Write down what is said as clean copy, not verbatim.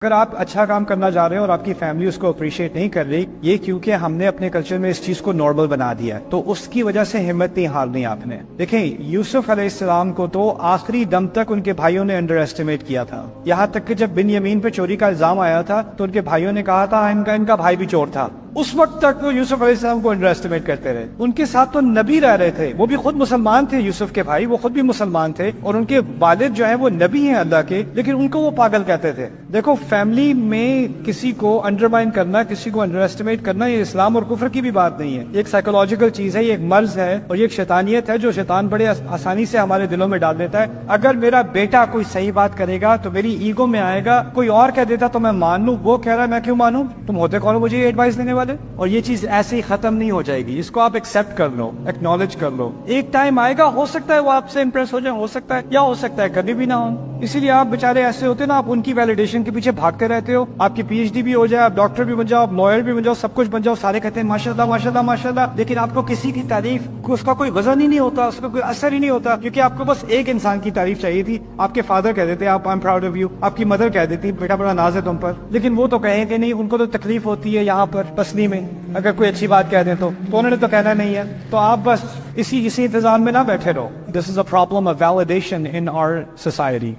اگر آپ اچھا کام کرنا جا رہے ہیں اور آپ کی فیملی اس کو اپریشیٹ نہیں کر رہی، یہ کیونکہ ہم نے اپنے کلچر میں اس چیز کو نارمل بنا دیا ہے، تو اس کی وجہ سے ہمت نہیں ہارنی آپ نے۔ دیکھیں، یوسف علیہ السلام کو تو آخری دم تک ان کے بھائیوں نے انڈر ایسٹیمیٹ کیا تھا، یہاں تک کہ جب بن یمین پہ چوری کا الزام آیا تھا تو ان کے بھائیوں نے کہا تھا ان کا بھائی بھی چور تھا۔ اس وقت تک وہ یوسف علیہ السلام کو انڈر ایسٹیمیٹ کرتے رہے۔ ان کے ساتھ تو نبی رہ رہے تھے، وہ بھی خود مسلمان تھے، یوسف کے بھائی وہ خود بھی مسلمان تھے، اور ان کے والد جو ہیں وہ نبی ہیں اللہ کے، لیکن ان کو وہ پاگل کہتے تھے۔ دیکھو، فیملی میں کسی کو انڈرمائن کرنا، کسی کو انڈر ایسٹیمیٹ کرنا، یہ اسلام اور کفر کی بھی بات نہیں ہے، یہ ایک سائیکولوجیکل چیز ہے، یہ ایک مرض ہے، اور یہ ایک شیطانیت ہے جو شیطان بڑے آسانی سے ہمارے دلوں میں ڈال دیتا ہے۔ اگر میرا بیٹا کوئی صحیح بات کرے گا تو میری ایگو میں آئے گا، کوئی اور کہہ دیتا تو میں مان لوں، وہ کہہ رہا ہے میں کیوں مانوں، تم ہوتے کون ہو مجھے یہ ایڈوائس دینے والے؟ اور یہ چیز ایسے ہی ختم نہیں ہو جائے گی، اس کو آپ ایکسپٹ کر لو، ایکنالج کر لو۔ ایک ٹائم آئے گا، ہو سکتا ہے وہ آپ سے امپریس ہو جائیں، ہو سکتا ہے، یا ہو سکتا ہے کبھی بھی نہ ہو۔ اسی لیے آپ بیچارے ایسے ہوتے نا، آپ ان کی ویلیڈیشن کے پیچھے بھاگتے رہتے ہو، آپ کی پی ایچ ڈی بھی ہو جائے، آپ ڈاکٹر بھی بن جاؤ، آپ لائر بھی بن جاؤ، سب کچھ بن جاؤ، سارے کہتے ہیں ماشاءاللہ ماشاءاللہ ماشاءاللہ، لیکن آپ کو کسی کی تعریف کو اس کا کوئی وزن ہی نہیں ہوتا، اس کا کوئی اثر ہی نہیں ہوتا، کیونکہ آپ کو بس ایک انسان کی تعریف چاہیے تھی۔ آپ کے فادر کہہ دیتے آپ I am proud of you, آپ کی مدر کہہ دیتی بیٹا بڑا ناز ہے تم پر، لیکن وہ تو کہیں گے نہیں، ان کو تو تکلیف ہوتی ہے یہاں پر پسلی میں، اگر کوئی اچھی بات کہہ دیں تو انہوں نے تو کہنا نہیں ہے، تو آپ بس اسی انتظام میں نہ بیٹھے رہو۔ This is a problem of validation in our society.